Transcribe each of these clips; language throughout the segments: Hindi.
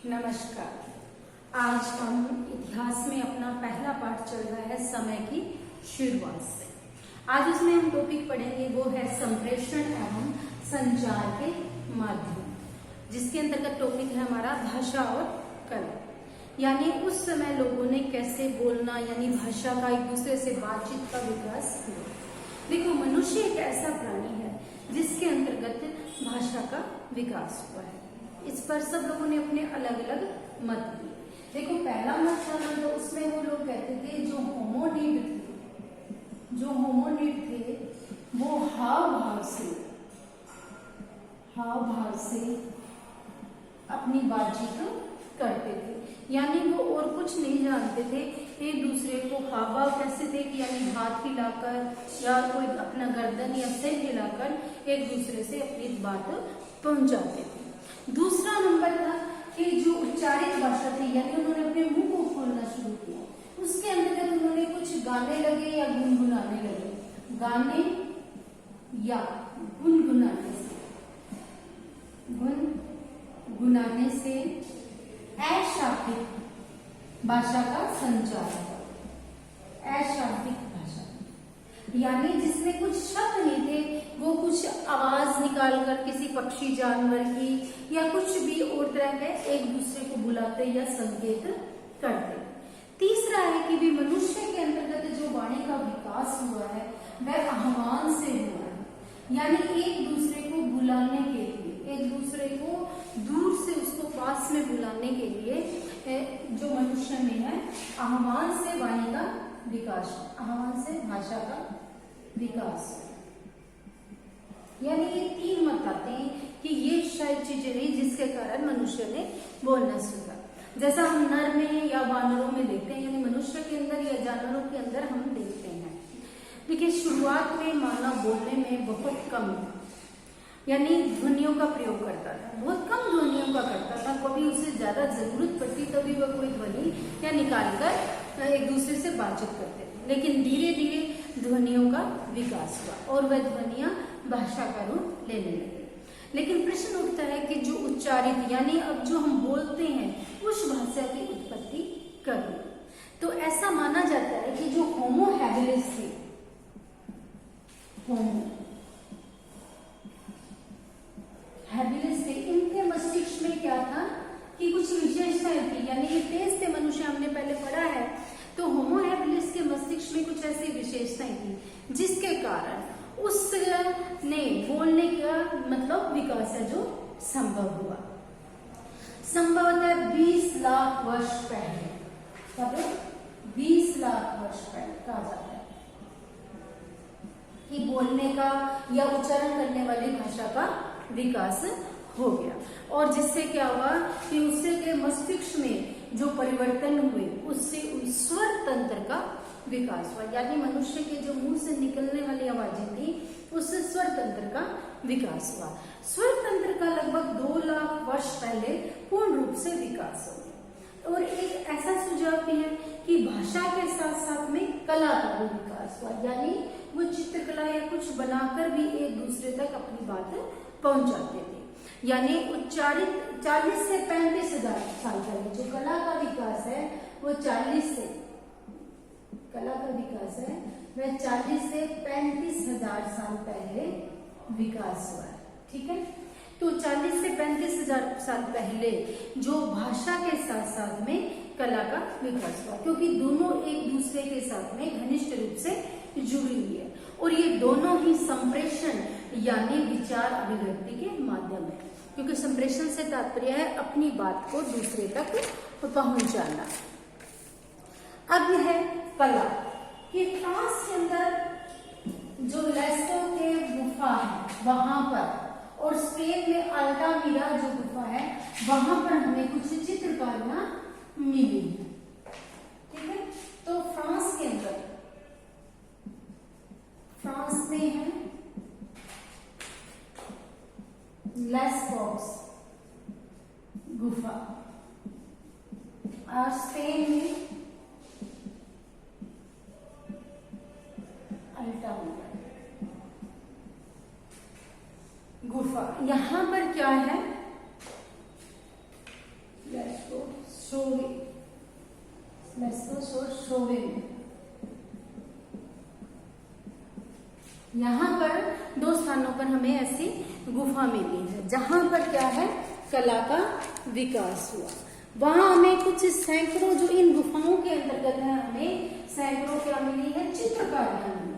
नमस्कार। आज हम इतिहास में अपना पहला पाठ चल रहा है समय की शुरुआत से। आज उसमें हम टॉपिक पढ़ेंगे वो है संप्रेषण एवं संचार के माध्यम, जिसके अंतर्गत टॉपिक है हमारा भाषा और कला। यानी उस समय लोगों ने कैसे बोलना यानी भाषा का एक दूसरे से बातचीत का विकास हुआ। देखो, मनुष्य एक ऐसा प्राणी है जिसके अंतर्गत भाषा का विकास हुआ है। इस पर सब लोगों ने अपने अलग अलग मत दिए। देखो, पहला मत था ना, तो उसमें वो लोग कहते थे जो होमोनिड थे वो हाव भाव से अपनी बातचीत करते थे। यानी वो और कुछ नहीं जानते थे, एक दूसरे को हाव भाव कैसे थे कि यानी हाथ हिलाकर या कोई अपना गर्दन या सिर हिलाकर एक दूसरे से अपनी बात पहुंचाते थे। दूसरा नंबर था कि जो उच्चारित भाषा थी, यानी उन्होंने अपने मुंह को खोलना शुरू किया। उसके अंतर्गत उन्होंने कुछ गाने लगे या गुनगुनाने लगे। गाने या गुनगुनाने से अशाब्दिक भाषा का संचार हुआ। अशाब्दिक भाषा यानी जिसमें कुछ शब्द नहीं थे, वो कुछ आवाज निकालकर किसी पक्षी जानवर की या कुछ भी और तरह के एक दूसरे को बुलाते या संकेत करते। तीसरा है कि भी मनुष्य के अंतर्गत जो वाणी का विकास हुआ है वह आह्वान से हुआ है। यानी एक दूसरे को बुलाने के लिए, एक दूसरे को दूर से उसको पास में बुलाने के लिए जो मनुष्य में है, आह्वान से वाणी का विकास, आह्वान से भाषा का विकास। यानी ये तीन मत आते हैं कि ये शायद चीजें नहीं जिसके कारण मनुष्य ने बोलना सीखा। जैसा हम नर में या वानरों में देखते हैं, यानी मनुष्य के अंदर या जानवरों के अंदर हम देखते हैं। देखिए, शुरुआत में मानव बोलने में बहुत कम यानी ध्वनियों का प्रयोग करता था, बहुत कम ध्वनियों का करता था। कभी उसे ज्यादा जरूरत पड़ती तभी वह कोई ध्वनि या निकाल कर एक दूसरे से बातचीत करते थे। लेकिन धीरे धीरे ध्वनियों का विकास हुआ और वह ध्वनियां भाषा का रूप लेने लगी। लेकिन प्रश्न उठता है कि जो उच्चारित यानी अब जो हम बोलते हैं उस भाषा की उत्पत्ति कब हुई? तो ऐसा माना जाता है कि जो होमो हैबिलिस थे, इनके मस्तिष्क में क्या था कि कुछ विशेषताएं थी। यानी ये तेज थे मनुष्य, हमने पहले पढ़ा है। तो होमो हैबिलिस के मस्तिष्क में कुछ ऐसी विशेषताएं थी जिसके कारण उसने बोलने का मतलब विकास है जो संभव हुआ। संभवतः 20 लाख वर्ष पहले, तब 20 लाख वर्ष पहले कहा जाता है कि बोलने का या उच्चारण करने वाली भाषा का विकास हो गया। और जिससे क्या हुआ कि उससे के मस्तिष्क में जो परिवर्तन हुए उससे स्वर तंत्र का विकास हुआ। यानी मनुष्य के जो मुंह से निकलने वाली आवाजें थी उससे स्वर तंत्र का विकास हुआ। स्वर तंत्र का लगभग 2 लाख वर्ष पहले पूर्ण रूप से विकास हो गया। और एक ऐसा सुझाव भी है कि भाषा के साथ साथ में कला का भी विकास हुआ। यानी वो चित्रकला या कुछ बनाकर भी एक दूसरे तक अपनी बात पहुंचाते थे। यानी उच्चारित 40 से 35 हजार साल पहले जो कला का विकास है वो 40 से वह 40 से 35 हजार साल पहले विकास हुआ है। ठीक है, तो 40 से 35 हजार साल पहले जो भाषा के साथ साथ में कला का विकास हुआ, क्योंकि दोनों एक दूसरे के साथ में घनिष्ठ रूप से जुड़ी हुई है। और ये दोनों ही संप्रेषण यानी विचार अभिव्यक्ति के माध्यम है, क्योंकि संप्रेषण से तात्पर्य है अपनी बात को दूसरे तक पहुंचाना। अब है कला कि फ्रांस के अंदर जो लेस्टो के गुफा है वहां पर, और स्पेन में अल्टामिरा जो गुफा है वहां पर हमें कुछ चित्रकारियां मिली है। ठीक है, तो फ्रांस के अंदर, फ्रांस में है लेस्बोस गुफा और स्पेन में अल्टामिरा गुफा। यहां पर क्या है, शोविन। यहाँ पर 2 स्थानों पर हमें ऐसी गुफा मिली है जहां पर क्या है, कला का विकास हुआ। वहां हमें कुछ सैकड़ों, जो इन गुफाओं के अंतर्गत है, हमें सैकड़ों क्या मिली है, चित्रकारियां मिली।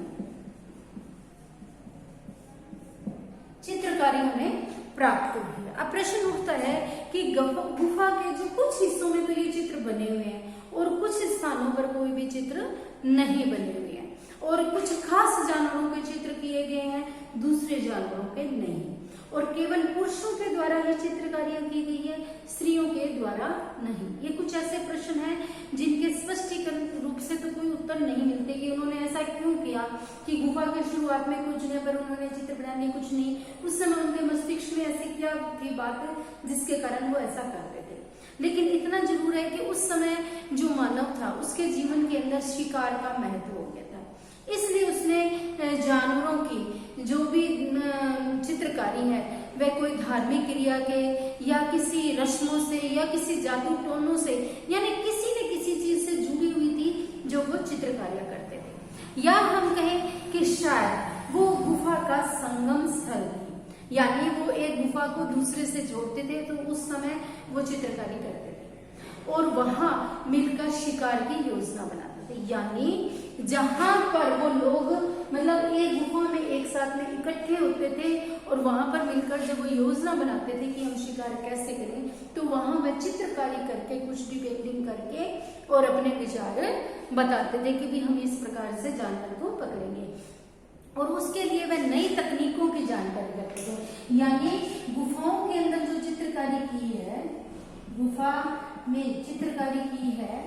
चित्रकारी हमें प्राप्त हुई है। अब प्रश्न उठता है कि गुफा के जो कुछ हिस्सों में तो ये चित्र बने हुए हैं और कुछ स्थानों पर कोई भी चित्र नहीं बने हुए हैं, और कुछ खास जानवरों के चित्र किए गए हैं, दूसरे जानवरों के नहीं, और केवल पुरुषों के द्वारा ही चित्रकारियां की गई है, स्त्रियों के द्वारा नहीं। ये कुछ ऐसे प्रश्न हैं जिनके स्पष्टीकरण रूप से तो कोई उत्तर नहीं मिलते कि उन्होंने ऐसा क्यों किया, कि गुफा के शुरुआत में कुछ जगह पर उन्होंने चित्र बनाने, कुछ नहीं, उस समय उनके मस्तिष्क में ऐसी क्या थी बात जिसके कारण वो ऐसा करते थे। लेकिन इतना जरूर है कि उस समय जो मानव था उसके जीवन के अंदर शिकार का महत्व हो गया था, इसलिए उसने जानवरों की जो भी चित्रकारी है वह कोई धार्मिक क्रिया के या किसी रस्मों से या किसी जादू टोनों से, यानी किसी न किसी चीज से जुड़ी हुई थी जो वो चित्रकारियां करते थे। या हम कहें कि शायद वो गुफा का संगम स्थल थी, यानी वो एक गुफा को दूसरे से जोड़ते थे, तो उस समय वो चित्रकारी करते थे और वहां मिलकर शिकार की योजना बनाते थे। यानी जहां पर वो लोग मतलब एक गुफा में एक साथ में इकट्ठे होते थे और वहां पर मिलकर जब वो योजना बनाते थे कि हम शिकार कैसे करें, तो वहां वह चित्रकारी करके, कुछ भी पेंटिंग करके और अपने विचार बताते थे कि भी हम इस प्रकार से जानवर को पकड़ेंगे, और उसके लिए वह नई तकनीकों की जानकारी करते थे। यानी गुफाओं के अंदर जो चित्रकारी की है, गुफा में चित्रकारी की है,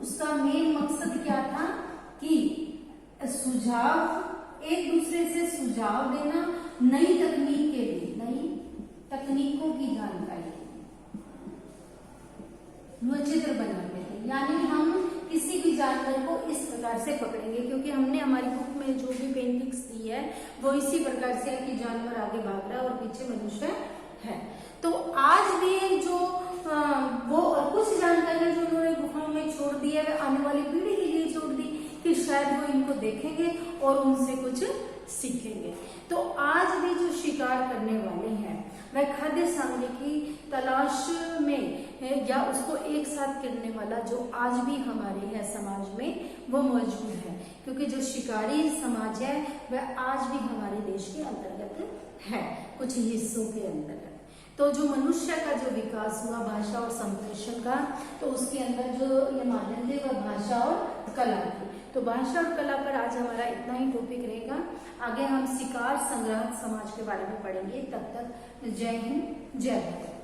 उसका मेन मकसद क्या था कि सुझाव, एक दूसरे से सुझाव देना, नई तकनीक के लिए, नई तकनीकों की जानकारी, वो चित्र बनाते थे। यानी हम किसी भी जानवर को इस प्रकार से पकड़ेंगे, क्योंकि हमने हमारी बुक में जो भी पेंटिंग्स दी है वो इसी प्रकार से है कि जानवर आगे भाग रहा है और पीछे मनुष्य है। तो आज भी जो वो और कुछ जानकारी जो उन्होंने गुफाओं में छोड़ दी है, वह आने वाली पीढ़ी के लिए छोड़ दी कि शायद वो इनको देखेंगे और उनसे कुछ सीखेंगे। तो आज भी जो शिकार करने वाले हैं वह खाद्य सामग्री की तलाश में है, या उसको एक साथ करने वाला जो आज भी हमारे है समाज में वो मौजूद है, क्योंकि जो शिकारी समाज है वह आज भी हमारे देश के अंतर्गत है, कुछ हिस्सों के अंतर्गत। तो जो मनुष्य का जो विकास हुआ भाषा और संप्रेषण का, तो उसके अंदर जो ये माध्यम थे वह भाषा और कला थी। तो भाषा और कला पर आज हमारा इतना ही टॉपिक रहेगा। आगे हम शिकार संग्रह समाज के बारे में पढ़ेंगे। तब तक जय हिंद, जय भारत।